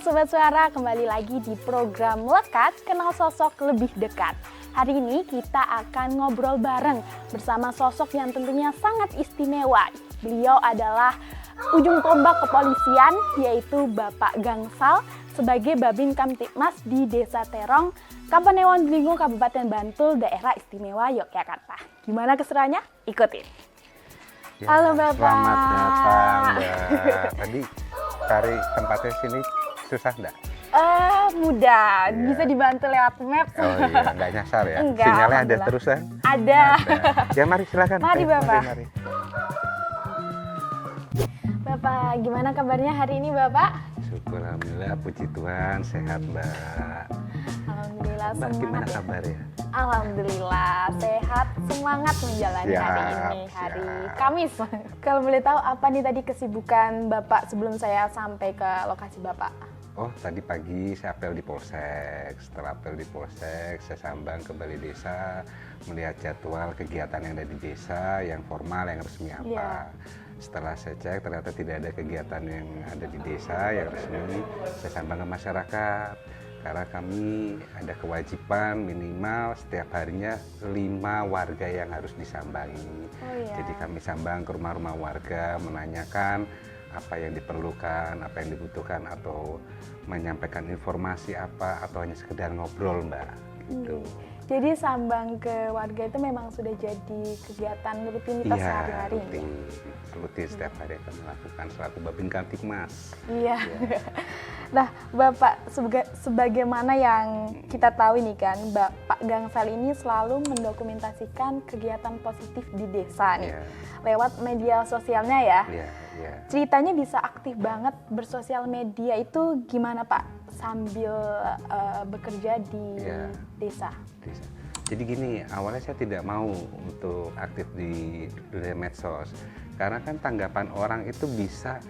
Sobat Suara, kembali lagi di program Lekat, Kenal Sosok Lebih Dekat. Hari ini kita akan ngobrol bareng bersama sosok yang tentunya sangat istimewa. Beliau adalah ujung tombak kepolisian, yaitu Bapak Gangsal sebagai Babin Kamtibmas di Desa Terong, Kapanewon Dlingo, Kabupaten Bantul, Daerah Istimewa Yogyakarta. Gimana keseruannya? Ikutin. Ya, Halo Bapak. Selamat datang Mbak. Tadi cari tempatnya sini susah enggak? Mudah, Iya. bisa dibantu lewat map. Oh iya, enggak nyasar ya? Enggak, Sinyalnya ada alhamdulillah. terus kan? Ada. Ya mari silakan. Mari, Bapak. Mari. Bapak, gimana kabarnya hari ini Bapak? Syukur alhamdulillah, puji Tuhan, sehat Mbak. Alhamdulillah Mbak gimana semangat ya. kabar ya? Alhamdulillah sehat, semangat menjalani Siap, hari ini, hari siap. Kamis. Kalau boleh tahu apa nih tadi kesibukan Bapak sebelum saya sampai ke lokasi Bapak? Oh tadi pagi saya apel di Polsek, setelah apel di Polsek saya sambang ke Balai Desa melihat jadwal kegiatan yang ada di desa, yang formal, yang resmi apa. Iya. Setelah saya cek ternyata tidak ada kegiatan yang ada di desa yang resmi, saya sambang ke masyarakat karena kami ada kewajiban minimal setiap harinya 5 warga yang harus disambangi. Oh iya. Jadi kami sambang ke rumah-rumah warga menanyakan apa yang diperlukan, apa yang dibutuhkan, atau menyampaikan informasi apa, atau hanya sekedar ngobrol Mbak gitu. Jadi sambang ke warga itu memang sudah jadi kegiatan rutinitas sehari-hari. Rutin setiap hari akan melakukan selaku Babin Kamtibmas. Iya. Ya. Nah, Bapak sebagaimana yang kita tahu ini kan, Bapak Gangsal ini selalu mendokumentasikan kegiatan positif di desa nih. Ya. Lewat media sosialnya ya. Ya, ya. Ceritanya bisa aktif banget bersosial media itu gimana Pak sambil bekerja di Ya. desa? Jadi gini, awalnya saya tidak mau untuk aktif di dunia medsos karena kan tanggapan orang itu bisa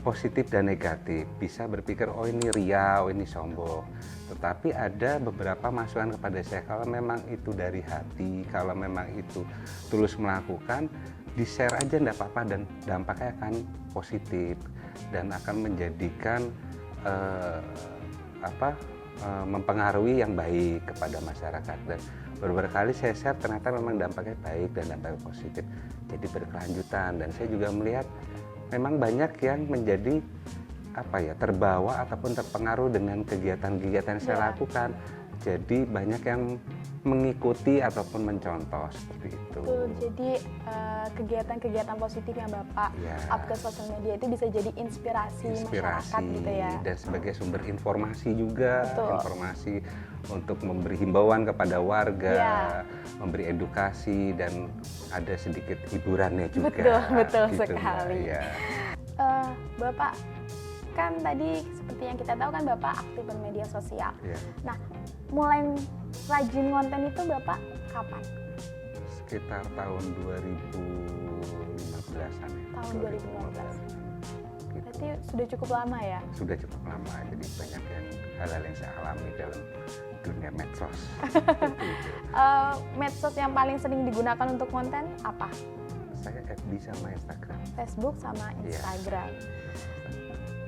positif dan negatif, bisa berpikir oh ini ria, oh ini sombong. Tetapi ada beberapa masukan kepada saya kalau memang itu dari hati, kalau memang itu tulus melakukan, di-share aja enggak apa-apa dan dampaknya akan positif dan akan menjadikan mempengaruhi yang baik kepada masyarakat. Dan beberapa kali saya share ternyata memang dampaknya baik dan dampaknya positif, jadi berkelanjutan. Dan saya juga melihat memang banyak yang menjadi terbawa ataupun terpengaruh dengan kegiatan-kegiatan yang saya lakukan. Jadi banyak yang mengikuti ataupun mencontoh seperti itu. Betul, jadi kegiatan-kegiatan positif yang Bapak up ke sosial media itu bisa jadi inspirasi masyarakat gitu ya. Dan sebagai sumber informasi juga. Betul. Informasi untuk memberi himbauan kepada warga, memberi edukasi, dan ada sedikit hiburannya juga. Betul gitu, sekali. Ya. Bapak kan tadi seperti yang kita tahu kan Bapak aktif di media sosial. Ya. Nah, mulai rajin konten itu Bapak kapan? Sekitar tahun 2015-an ya. Tahun 2015. Gitu. Berarti sudah cukup lama ya? Sudah cukup lama, jadi banyak hal-hal yang saya alami dalam dunia medsos. Medsos yang paling sering digunakan untuk konten apa? Saya FB sama Instagram. Facebook sama Iya. Instagram.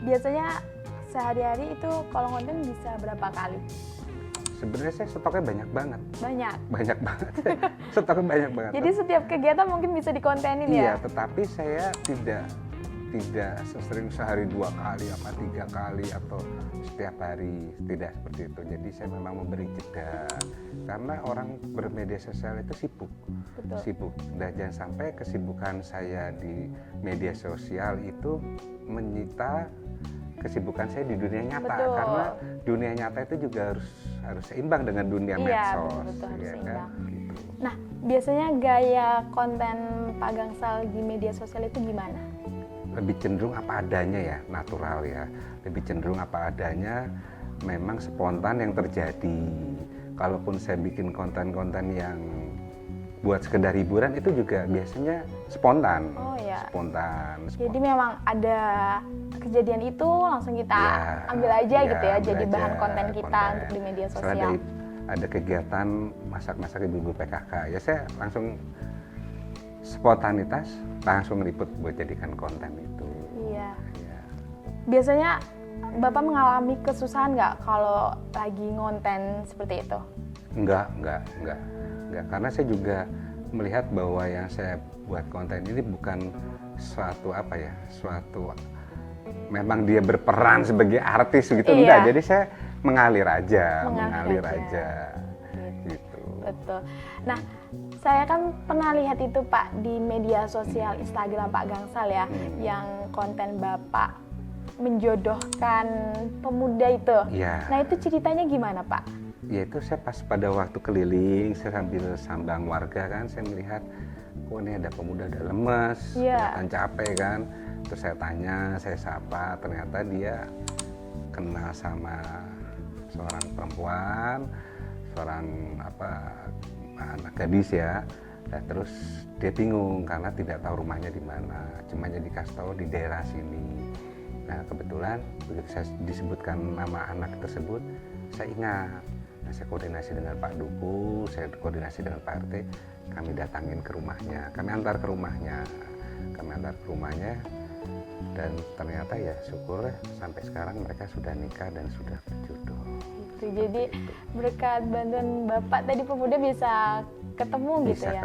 Biasanya sehari-hari itu kalau konten bisa berapa kali? Sebenarnya saya stoknya banyak banget. Banyak. Banyak banget. Stoknya banyak banget. Jadi setiap kegiatan mungkin bisa dikontenin Iya, ya? tetapi saya tidak sesering sehari 2 kali apa 3 kali atau setiap hari, tidak seperti itu. Jadi saya memang memberi jeda karena orang bermedia sosial itu sibuk. Betul. Sibuk, dan jangan sampai kesibukan saya di media sosial itu menyita kesibukan saya di dunia nyata. Betul. Karena dunia nyata itu juga harus seimbang dengan dunia medsos. Betul, harus ya seimbang. kan? Gitu. Nah, biasanya gaya konten Pak Gangsal di media sosial itu gimana? Lebih cenderung apa adanya ya, natural ya. Lebih cenderung apa adanya, memang spontan yang terjadi. Kalaupun saya bikin konten-konten yang buat sekedar hiburan itu juga biasanya spontan. Oh ya. Spontan. Jadi memang ada kejadian itu langsung kita ambil aja gitu ya, jadi bahan konten kita untuk di media sosial. Ada kegiatan masak-masak ibu-ibu PKK, ya saya langsung spontanitas langsung liput buat jadikan konten itu. Iya. Ya. Biasanya Bapak mengalami kesusahan nggak kalau lagi ngonten seperti itu? Enggak. Karena saya juga melihat bahwa yang saya buat konten ini bukan suatu memang dia berperan sebagai artis gitu, enggak. Jadi saya mengalir aja. Gitu. Betul. Nah, saya kan pernah lihat itu Pak di media sosial Instagram Pak Gangsal ya, yang konten Bapak menjodohkan pemuda itu. Ya. Nah, itu ceritanya gimana Pak? Ya itu saya pas pada waktu keliling, saya sambil sambang warga kan, saya melihat kok ini ada pemuda udah lemes, kelihatan capek kan. Terus saya tanya, saya sapa, ternyata dia kenal sama seorang perempuan, seorang anak gadis ya. Nah, terus dia bingung karena tidak tahu rumahnya di mana, cuma jadi dikasih tahu di daerah sini. Nah kebetulan begitu saya disebutkan nama anak tersebut, saya ingat. Nah, saya koordinasi dengan Pak Duku, saya koordinasi dengan Pak RT, kami datangin ke rumahnya, kami antar ke rumahnya, dan ternyata ya syukur sampai sekarang mereka sudah nikah dan sudah berjodoh. Jadi berkat bantuan Bapak tadi pemuda bisa ketemu gitu ya?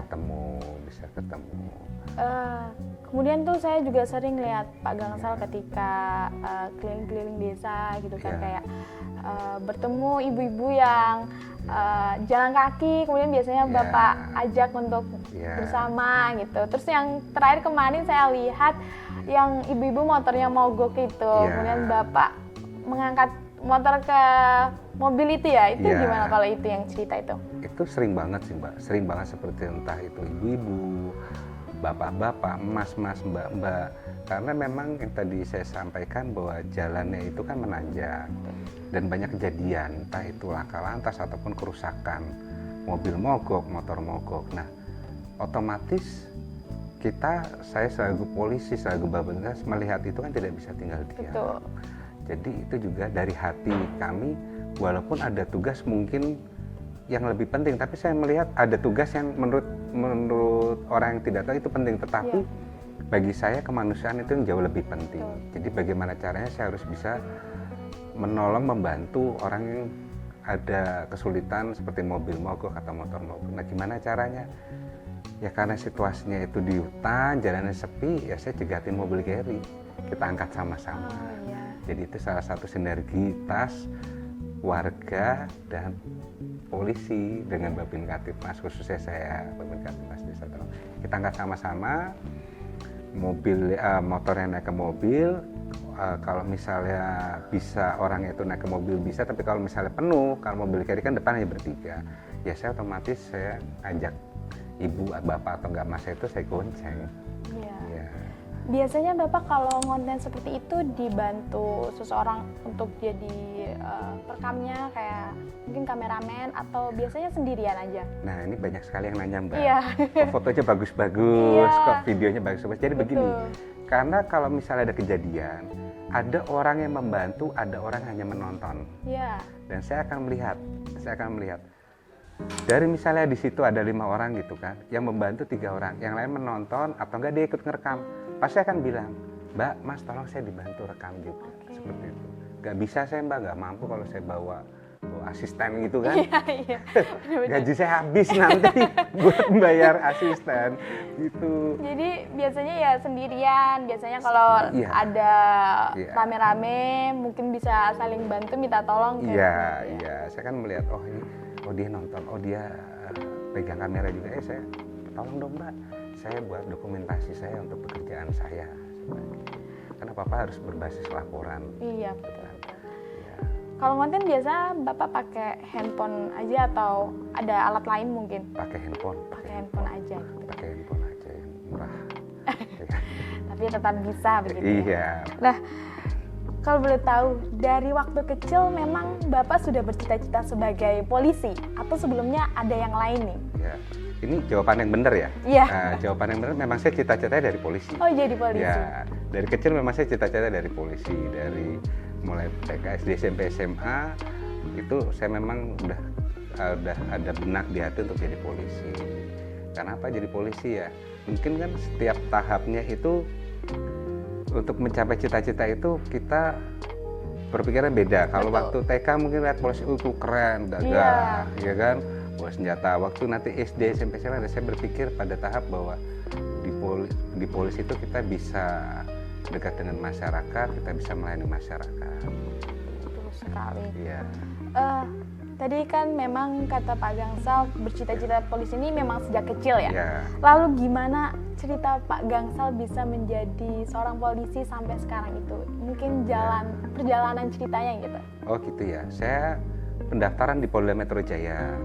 Bisa ketemu. Kemudian tuh saya juga sering lihat Pak Gangsal ketika keliling-keliling desa gitu kan, kayak bertemu ibu-ibu yang jalan kaki, kemudian biasanya Bapak ajak untuk bersama gitu. Terus yang terakhir kemarin saya lihat yang ibu-ibu motornya mogok itu, kemudian Bapak mengangkat motor ke mobil itu ya, itu gimana kalau itu yang cerita itu? Itu sering banget sih Mbak, sering banget seperti entah itu ibu-ibu, bapak-bapak, mas-mas, mbak-mbak. Karena memang yang tadi saya sampaikan bahwa jalannya itu kan menanjak dan banyak kejadian, entah itu laka lantas ataupun kerusakan, mobil mogok, motor mogok. Nah, otomatis saya selaku polisi, selaku Babinkas melihat itu kan tidak bisa tinggal diam. Betul. Jadi itu juga dari hati kami, walaupun ada tugas mungkin yang lebih penting, tapi saya melihat ada tugas yang menurut orang yang tidak tahu itu penting, tetapi bagi saya kemanusiaan itu yang jauh lebih penting. Jadi bagaimana caranya saya harus bisa menolong, membantu orang yang ada kesulitan seperti mobil mogok atau motor mogok. Nah gimana caranya? Ya karena situasinya itu di hutan, jalannya sepi, ya saya jegatin mobil carry, kita angkat sama-sama. Jadi itu salah satu sinergitas warga dan polisi dengan Babin Kaptipmas, khususnya saya Babin Kaptipmas Desa Terong. Kita angkat sama-sama, motornya naik ke mobil. Kalau misalnya bisa orang itu naik ke mobil bisa, tapi kalau misalnya penuh, kalau mobil carry kan depan hanya bertiga, ya saya otomatis saya ajak ibu, bapak atau enggak mas itu saya gonceng. Biasanya Bapak kalau ngonten seperti itu dibantu seseorang untuk jadi perekamnya, kayak mungkin kameramen, atau biasanya sendirian aja? Nah ini banyak sekali yang nanya Mbak, kok fotonya bagus-bagus, kok videonya bagus-bagus. Jadi begini, karena kalau misalnya ada kejadian, ada orang yang membantu, ada orang hanya menonton. Dan saya akan melihat, dari misalnya di situ ada 5 orang gitu kan, yang membantu 3 orang, yang lain menonton atau enggak dia ikut ngerekam. Pasti akan bilang, Mbak, Mas tolong saya dibantu rekam juga, seperti itu. Gak bisa saya Mbak, gak mampu kalau saya bawa asisten gitu kan. Gaji saya habis nanti buat bayar asisten gitu. Jadi biasanya ya sendirian, biasanya kalau ada rame-rame mungkin bisa saling bantu, minta tolong. Iya, saya kan melihat, dia nonton, dia pegang kamera juga, saya tolong dong Mbak, saya buat dokumentasi saya untuk pekerjaan saya. Karena Bapak harus berbasis laporan. Iya, betul. Kalau ngonten biasa Bapak pakai handphone aja atau ada alat lain mungkin? Pakai handphone. Pakai handphone aja. Pakai handphone aja yang murah. Tapi tetap bisa begitu. Iya. Nah, kalau boleh tahu, dari waktu kecil memang Bapak sudah bercita-cita sebagai polisi atau sebelumnya ada yang lain nih? Ya. Ini jawaban yang benar ya? Iya. Nah, jawaban yang benar memang saya cita-citanya dari polisi. Oh, jadi polisi. Ya, dari kecil memang saya cita-cita dari polisi. Dari mulai TK, SD, SMP, SMA itu saya memang udah ada benak di hati untuk jadi polisi. Kenapa jadi polisi ya? Mungkin kan setiap tahapnya itu untuk mencapai cita-cita itu kita berpikirnya beda. Kalau Betul. waktu TK mungkin lihat polisi itu keren, gagah, ya kan, bawa senjata. Waktu nanti SD, SMP, SMA, saya berpikir pada tahap bahwa di polisi itu kita bisa dekat dengan masyarakat, kita bisa melayani masyarakat. Betul sekali. Iya. Tadi kan memang kata Pak Gangsal bercita-cita polisi ini memang sejak kecil ya. Ya. Lalu gimana cerita Pak Gangsal bisa menjadi seorang polisi sampai sekarang itu? Mungkin perjalanan ceritanya gitu. Oh gitu ya. Saya pendaftaran di Polda Metro Jaya.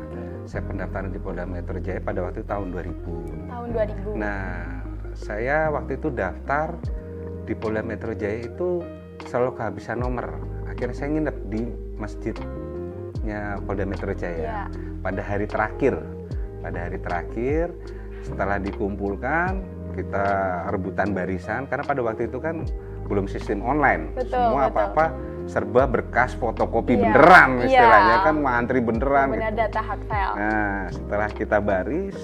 Saya pendaftaran di Polda Metro Jaya pada waktu tahun 2000. Tahun 2000. Nah, saya waktu itu daftar di Polda Metro Jaya itu selalu kehabisan nomor. Akhirnya saya nginep di masjidnya Polda Metro Jaya. Pada hari terakhir, setelah dikumpulkan, kita rebutan barisan karena pada waktu itu kan belum sistem online. Semua apa-apa serba berkas fotokopi beneran istilahnya kan, antri beneran. Benar gitu. data hard file. Nah, setelah kita baris,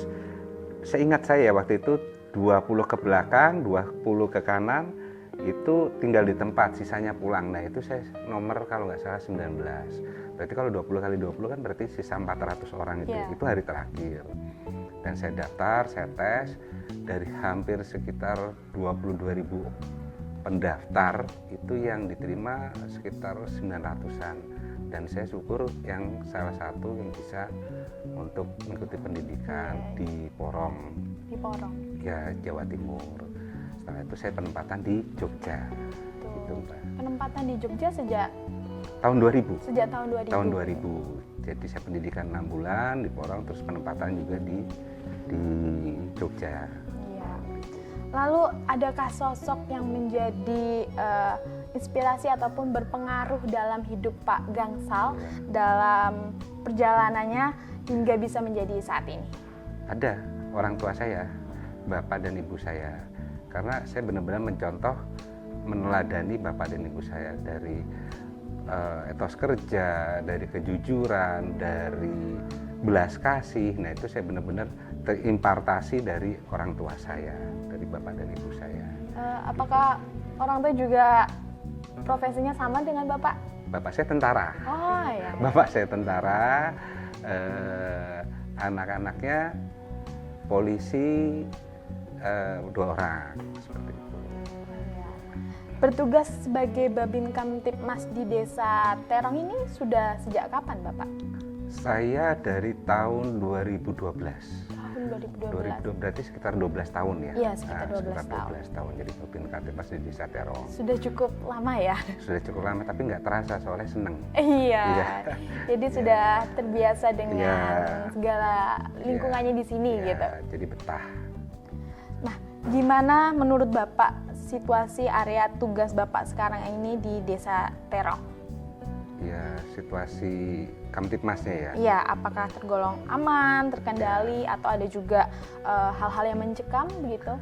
seingat saya waktu itu 20 ke belakang, 20 ke kanan, itu tinggal di tempat, sisanya pulang. Nah, itu saya nomor kalau nggak salah 19. Berarti kalau 20 kali 20 kan berarti sisa 400 orang itu. Itu hari terakhir. Dan saya daftar, saya tes, dari hampir sekitar 22.000 pendaftar, itu yang diterima sekitar 900-an. Dan saya syukur yang salah satu yang bisa untuk mengikuti pendidikan di Porong. Di Porong. Ya, Jawa Timur. Setelah itu saya penempatan di Jogja. Gitu, Mbak. Penempatan di Jogja sejak tahun 2000. Sejak tahun 2000. Tahun 2000. Jadi saya pendidikan 6 bulan di Porong, terus penempatan juga di Jogja. Iya. Lalu adakah sosok yang menjadi inspirasi ataupun berpengaruh dalam hidup Pak Gangsal dalam perjalanannya hingga bisa menjadi saat ini? Ada, orang tua saya, bapak dan ibu saya. Karena saya benar-benar mencontoh, meneladani bapak dan ibu saya dari etos kerja, dari kejujuran, dari belas kasih. Nah, itu saya benar-benar terimpartasi dari orang tua saya, dari bapak dan ibu saya. Apakah orang tua juga profesinya sama dengan bapak? Bapak saya tentara. Oh ya. Bapak saya tentara, anak-anaknya polisi 2 orang, seperti itu. Bertugas sebagai Babin Kamtibmas di Desa Terong ini sudah sejak kapan, Bapak? Saya dari tahun 2012. Tahun 2012. Berarti sekitar 12 tahun ya? Iya, sekitar 12 sekitar 12 tahun. Jadi Babin Kamtibmas di Desa Terong. Sudah cukup lama ya? Sudah cukup lama, tapi nggak terasa soalnya seneng. Iya. Jadi sudah terbiasa dengan segala lingkungannya di sini gitu. Jadi betah. Nah, gimana menurut Bapak situasi area tugas Bapak sekarang ini di Desa Terong? Ya, situasi Kamtibmasnya ya? Iya, apakah tergolong aman, terkendali, atau ada juga hal-hal yang mencekam begitu?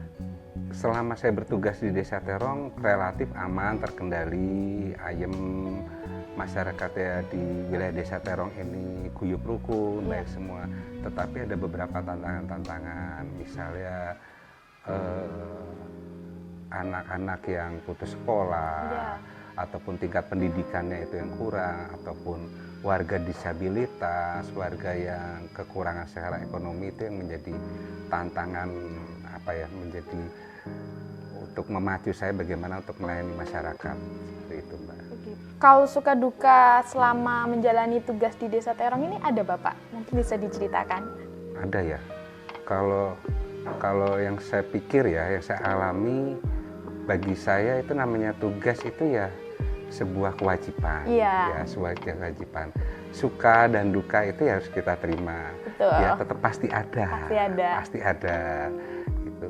Selama saya bertugas di Desa Terong, relatif aman, terkendali, ayem. Masyarakatnya di wilayah Desa Terong ini guyup rukun, baik semua. Tetapi ada beberapa tantangan-tantangan, misalnya anak-anak yang putus sekolah, ataupun tingkat pendidikannya itu yang kurang, ataupun warga disabilitas, warga yang kekurangan secara ekonomi, itu yang menjadi tantangan menjadi untuk memacu saya bagaimana untuk melayani masyarakat, seperti itu, Mbak. Kalau suka duka selama menjalani tugas di Desa Terong ini ada, Bapak? Mungkin bisa diceritakan. Ada ya. Kalau yang saya pikir ya, yang saya alami, bagi saya itu namanya tugas itu ya sebuah kewajiban. Ya, sebuah kewajiban. Suka dan duka itu ya harus kita terima. Betul. Ya, tetap pasti ada. Pasti ada. Gitu.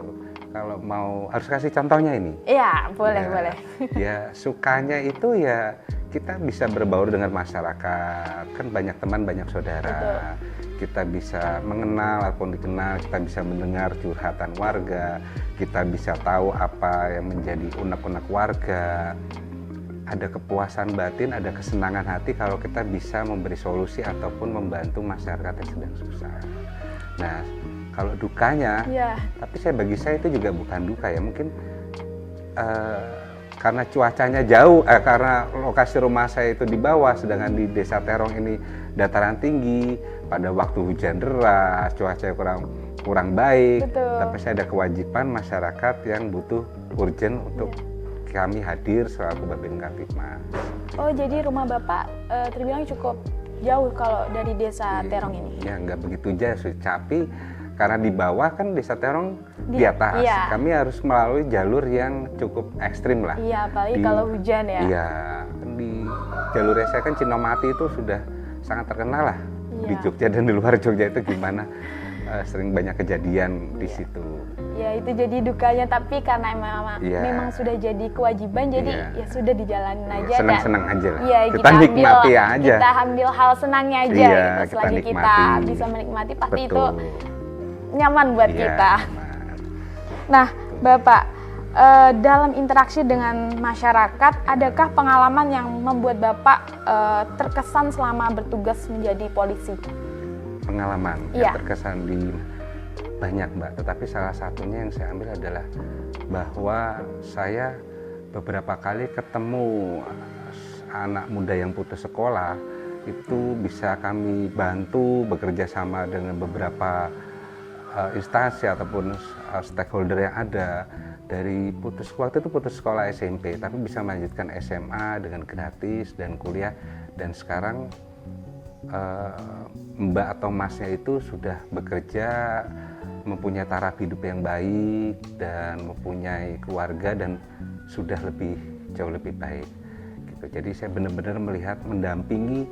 Kalau mau harus kasih contohnya ini. Iya, boleh. Ya, sukanya itu ya kita bisa berbaur dengan masyarakat. Kan banyak teman, banyak saudara. Betul. Kita bisa mengenal ataupun dikenal, kita bisa mendengar curhatan warga, kita bisa tahu apa yang menjadi unek-unek warga. Ada kepuasan batin, ada kesenangan hati kalau kita bisa memberi solusi ataupun membantu masyarakat yang sedang susah. Nah, kalau dukanya, tapi bagi saya itu juga bukan duka ya, mungkin karena cuacanya jauh, karena lokasi rumah saya itu di bawah, sedangkan di Desa Terong ini dataran tinggi, pada waktu hujan deras, cuaca kurang baik, Betul. tapi saya ada kewajiban masyarakat yang butuh urgent untuk kami hadir selaku Babin Kamtibmas. Oh, jadi rumah Bapak terbilang cukup jauh kalau dari Desa Terong ini? Ya, nggak begitu jauh, tapi karena di bawah kan Desa Terong di atas, iya. kami harus melalui jalur yang cukup ekstrim lah. Iya, apalagi kalau hujan ya. Iya, di jalur saya kan Cinomati itu sudah sangat terkenal lah di Iya. Jogja dan di luar Jogja itu gimana, sering banyak kejadian di situ. Ya, itu jadi dukanya, tapi karena Iya. memang sudah jadi kewajiban, jadi Iya. ya sudah dijalanin aja. Senang-senang aja lah. Iya, Kita nikmati aja. Kita ambil hal senangnya aja Iya, gitu. kita Selagi kita nikmati. bisa menikmati, pasti Betul. itu nyaman buat Iya, kita. aman. Nah, Bapak, dalam interaksi dengan masyarakat, adakah pengalaman yang membuat Bapak terkesan selama bertugas menjadi polisi? Pengalaman Iya. yang terkesan di banyak, Mbak, tetapi salah satunya yang saya ambil adalah bahwa saya beberapa kali ketemu anak muda yang putus sekolah, itu bisa kami bantu bekerja sama dengan beberapa instansi ataupun stakeholder yang ada. Dari waktu itu putus sekolah SMP, tapi bisa melanjutkan SMA dengan gratis dan kuliah, dan sekarang Mbak atau Masnya itu sudah bekerja, mempunyai taraf hidup yang baik dan mempunyai keluarga dan sudah jauh lebih baik gitu. Jadi saya benar-benar melihat mendampingi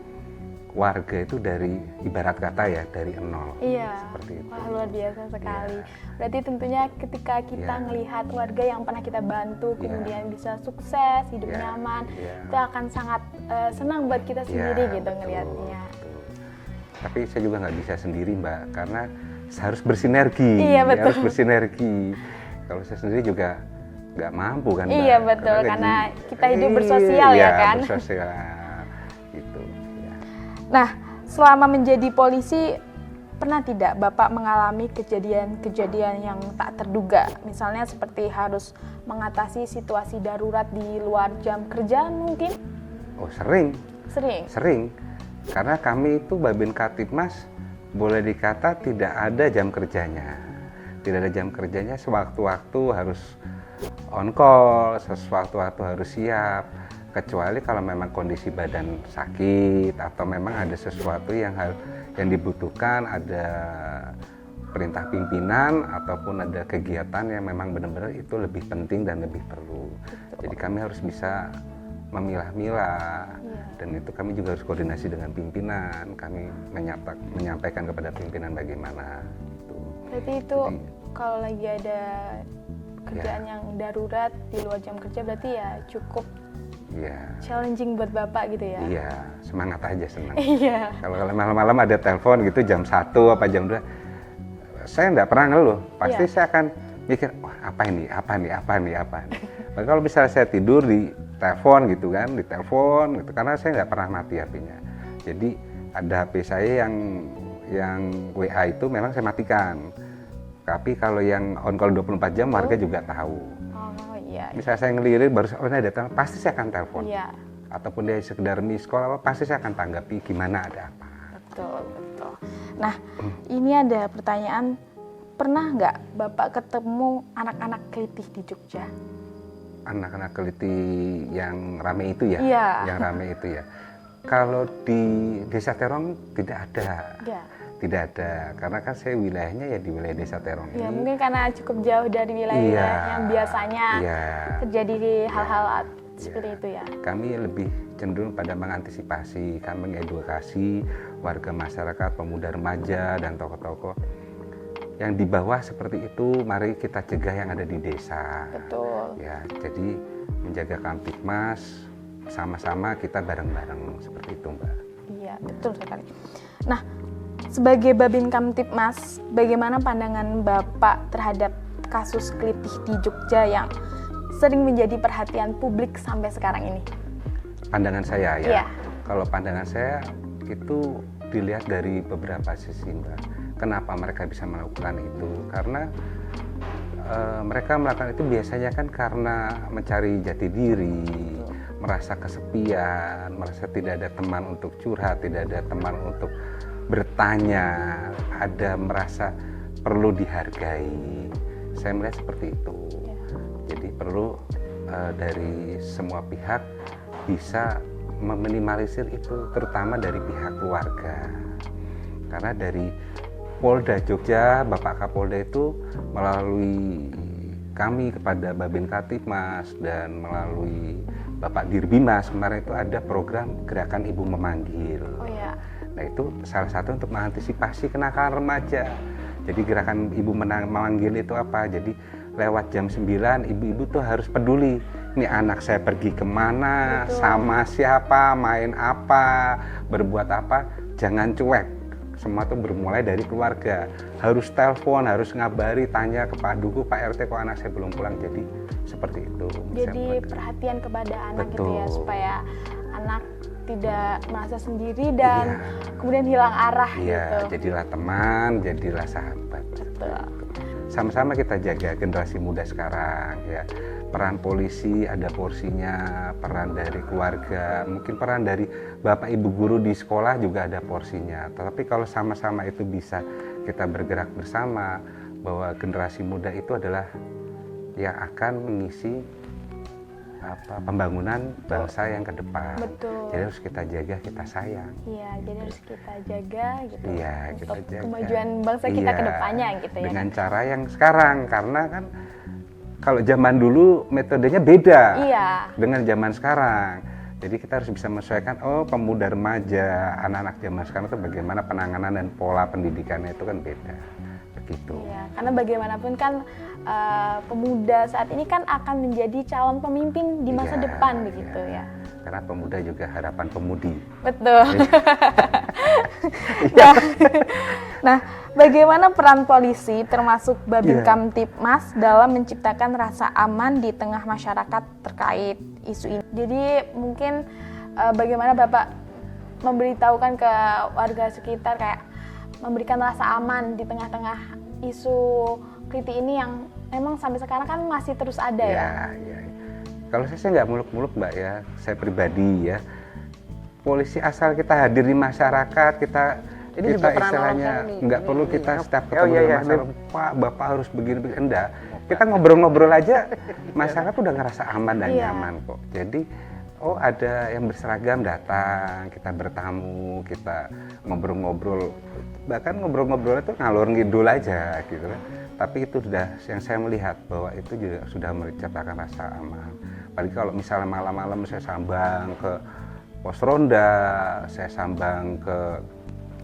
warga itu dari ibarat kata ya dari nol. Iya. Seperti itu. Wah, luar biasa sekali. Iya. Berarti tentunya ketika kita Iya. melihat warga yang pernah kita bantu, Iya. kemudian bisa sukses, hidup Iya. nyaman, Iya. itu akan sangat senang buat kita sendiri Ya, gitu betul, ngelihatnya. betul. Tapi saya juga nggak bisa sendiri, Mbak, karena harus bersinergi. Iya, betul. Harus bersinergi. Kalau saya sendiri juga nggak mampu kan, Mbak. Iya, betul, karena kita hidup bersosial ya kan. Bersosial gitu. Ya. Nah, selama menjadi polisi, pernah tidak Bapak mengalami kejadian-kejadian yang tak terduga? Misalnya seperti harus mengatasi situasi darurat di luar jam kerja mungkin? Oh, sering. Sering? Karena kami itu Babin Kamtibmas boleh dikata tidak ada jam kerjanya. Tidak ada jam kerjanya, sewaktu-waktu harus on call, sewaktu-waktu harus siap. Kecuali kalau memang kondisi badan sakit atau memang ada sesuatu yang dibutuhkan, ada perintah pimpinan ataupun ada kegiatan yang memang benar-benar itu lebih penting dan lebih perlu. Jadi kami harus bisa memilah-milah, dan itu kami juga harus koordinasi dengan pimpinan. Kami menyampaikan kepada pimpinan bagaimana. Gitu. Berarti itu Jadi, kalau lagi ada kerjaan Ya. yang darurat di luar jam kerja, berarti ya cukup ya, challenging buat Bapak gitu ya? iya, semangat aja, senang. Iya. Kalau malam-malam ada telepon gitu jam 1 apa jam 2, saya nggak pernah ngeluh. Pasti Iya. saya akan mikir, wah apa nih. Tapi kalau misalnya saya tidur di telepon gitu kan, karena saya nggak pernah mati HP-nya. Jadi ada HP saya yang WA itu memang saya matikan. Tapi kalau yang on call 24 jam warga juga tahu. Oh iya. Misalnya saya ngelirik baru ini ada telepon, pasti saya akan telepon. Iya, Ataupun dia sekedar miss call, pasti saya akan tanggapi gimana, ada apa. betul. Nah, ini ada pertanyaan, pernah nggak Bapak ketemu anak-anak kelitih di Jogja? Anak-anak keliti yang rame itu ya? Iya. Yang rame itu ya. Kalau di Desa Terong tidak ada. Iya. Tidak ada, karena kan saya wilayahnya ya di wilayah Desa Terong Ya, ini. mungkin karena cukup jauh dari wilayah Iya. yang biasanya Iya. terjadi hal-hal seperti itu ya. Kami lebih cenderung pada mengantisipasi, kami mengedukasi warga masyarakat, pemuda remaja, dan tokoh-tokoh yang di bawah seperti itu. Mari kita cegah yang ada di desa. Betul. Ya, jadi menjaga Kamtibmas, sama-sama kita bareng-bareng seperti itu, Mbak. Iya, betul sekali. Nah, sebagai Babin Kamtibmas, bagaimana pandangan Bapak terhadap kasus kelitih di Jogja yang sering menjadi perhatian publik sampai sekarang ini? Pandangan saya ya, Iya. kalau pandangan saya itu dilihat dari beberapa sisi, Mbak. Kenapa mereka bisa melakukan itu? Karena mereka melakukan itu biasanya kan karena mencari jati diri, merasa kesepian, merasa tidak ada teman untuk curhat, tidak ada teman untuk bertanya, ada merasa perlu dihargai. Saya melihat seperti itu. Jadi perlu dari semua pihak bisa meminimalisir itu, terutama dari pihak keluarga. Karena dari Polda Jogja, Bapak Kapolda itu melalui kami kepada Babin Kaptipmas dan melalui Bapak Dirbimas kemarin itu ada program Gerakan Ibu Memanggil. Oh ya. Nah itu salah satu untuk mengantisipasi kenakalan remaja. Jadi Gerakan Ibu Memanggil itu apa? Jadi lewat jam 9 ibu-ibu tuh harus peduli. Ini anak saya pergi kemana, sama siapa, main apa, berbuat apa, jangan cuek. Semua tuh bermulai dari keluarga. Harus telepon, harus ngabari, tanya ke Pak Duku, Pak RT kok anak saya belum pulang. Jadi seperti itu. Jadi perhatian kepada anak. Betul. Gitu ya, supaya anak tidak merasa sendiri dan kemudian hilang arah. Iya, gitu. jadilah teman, jadilah sahabat. Betul. Sama-sama kita jaga generasi muda sekarang ya. Peran polisi ada porsinya, peran dari keluarga, mungkin peran dari bapak ibu guru di sekolah juga ada porsinya. Tetapi kalau sama-sama itu bisa kita bergerak bersama, bahwa generasi muda itu adalah yang akan mengisi pembangunan bangsa yang ke depan. Betul. Jadi harus kita jaga, kita sayang. Iya, jadi harus kita jaga gitu. Iya, untuk kita jaga. kemajuan bangsa kita ke depannya gitu ya. Dengan cara yang sekarang, karena kan kalau zaman dulu metodenya beda dengan zaman sekarang. Jadi kita harus bisa menyesuaikan, pemuda remaja, anak-anak zaman sekarang itu bagaimana penanganan dan pola pendidikannya itu kan beda. Begitu. Iya, karena bagaimanapun kan pemuda saat ini kan akan menjadi calon pemimpin di masa depan begitu ya. Karena pemuda juga harapan pemudi. Betul. Nah, bagaimana peran polisi termasuk Babin Kamtipmas dalam menciptakan rasa aman di tengah masyarakat terkait isu ini? Jadi mungkin bagaimana Bapak memberitahukan ke warga sekitar kayak memberikan rasa aman di tengah-tengah isu kritik ini yang memang sampai sekarang kan masih terus ada ya? Ya. Kalau saya nggak muluk-muluk Mbak ya, saya pribadi ya. Polisi asal kita hadir di masyarakat, kita istilahnya nggak perlu kita setiap ketemu dengan masyarakat, Pak, Bapak harus begini, enggak. Kita ngobrol-ngobrol aja, masyarakat udah ngerasa aman dan nyaman kok. Jadi, ada yang berseragam datang, kita bertamu, kita ngobrol-ngobrol, bahkan ngobrol-ngobrol itu ngalor ngidul aja gitu kan. Tapi itu sudah yang saya melihat bahwa itu juga sudah menciptakan rasa aman. Apalagi kalau misalnya malam-malam saya sambang ke pos ronda, saya sambang ke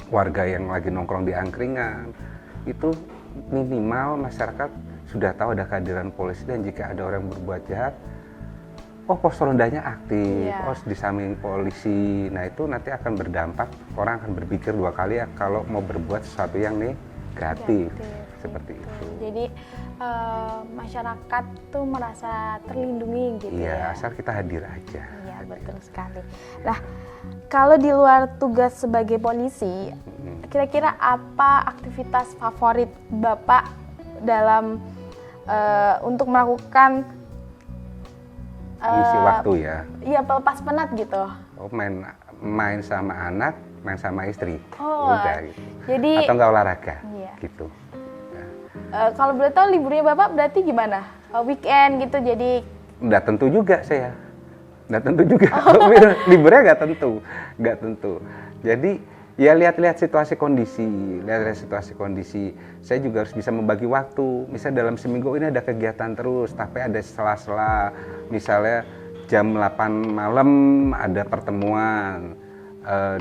warga yang lagi nongkrong di angkringan, itu minimal masyarakat sudah tahu ada kehadiran polisi, dan jika ada orang berbuat jahat, pos rondanya aktif, di samping polisi. Nah itu nanti akan berdampak, orang akan berpikir dua kali ya kalau mau berbuat sesuatu yang negatif. Seperti itu. Jadi masyarakat tuh merasa terlindungi gitu ya. Asal kita hadir aja. Iya, betul sekali. Nah, kalau di luar tugas sebagai polisi, kira-kira apa aktivitas favorit Bapak dalam untuk melakukan isi waktu ya? Iya, pelepas penat gitu. Main sama anak, main sama istri. Udah gitu. Jadi, atau nggak olahraga, gitu. Kalau boleh tahu liburnya Bapak berarti gimana? Weekend gitu, jadi? Nggak tentu juga saya. Nggak tentu juga. Liburnya nggak tentu. Jadi ya lihat-lihat situasi kondisi. Saya juga harus bisa membagi waktu. Misalnya dalam seminggu ini ada kegiatan terus, tapi ada sela-sela. Misalnya jam 8 malam ada pertemuan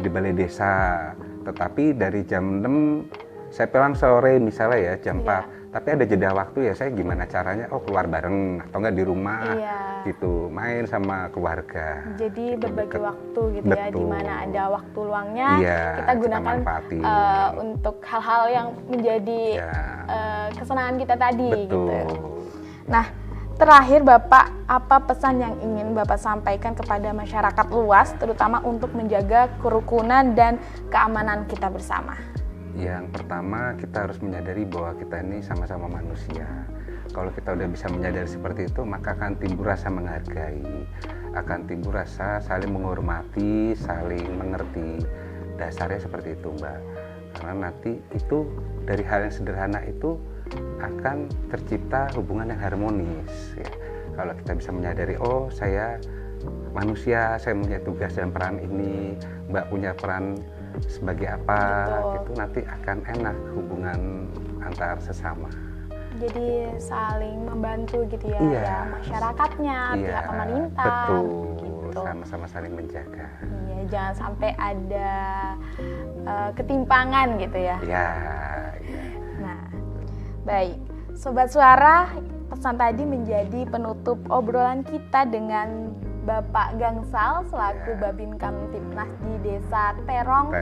di balai desa. Tetapi dari jam 6 saya pulang sore misalnya ya jam 4. Tapi ada jeda waktu ya, saya gimana caranya keluar bareng atau enggak di rumah gitu, main sama keluarga. Jadi berbagi waktu gitu. Betul. Ya, di mana ada waktu luangnya kita gunakan untuk hal-hal yang menjadi kesenangan kita tadi. Betul. Gitu. Nah, terakhir Bapak, apa pesan yang ingin Bapak sampaikan kepada masyarakat luas, terutama untuk menjaga kerukunan dan keamanan kita bersama? Yang pertama, kita harus menyadari bahwa kita ini sama-sama manusia. Kalau kita udah bisa menyadari seperti itu, maka akan timbul rasa menghargai, akan timbul rasa saling menghormati, saling mengerti. Dasarnya seperti itu, Mbak. Karena nanti itu dari hal yang sederhana itu akan tercipta hubungan yang harmonis. Ya. Kalau kita bisa menyadari, oh saya manusia, saya punya tugas dan peran ini, Mbak punya peran sebagai apa, gitu, nanti akan enak hubungan antar sesama. Jadi saling membantu gitu ya, Iya. ya masyarakatnya, Iya, pihak pemerintah, betul, gitu. sama-sama saling menjaga. Iya, jangan sampai ada ketimpangan gitu ya. Iya, iya. Nah, baik, Sobat Suara, pesan tadi menjadi penutup obrolan kita dengan Bapak Gangsal selaku Babin Kamtibnas di Desa Terong,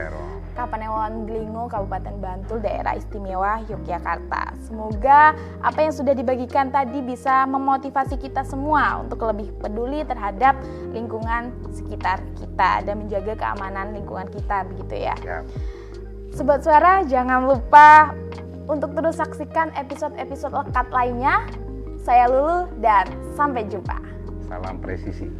Kapanewon Glingo, Kabupaten Bantul, Daerah Istimewa Yogyakarta. Semoga apa yang sudah dibagikan tadi bisa memotivasi kita semua untuk lebih peduli terhadap lingkungan sekitar kita dan menjaga keamanan lingkungan kita, begitu ya. Sobat Suara, jangan lupa untuk terus saksikan episode-episode lekat lainnya. Saya Lulu dan sampai jumpa. Salam presisi.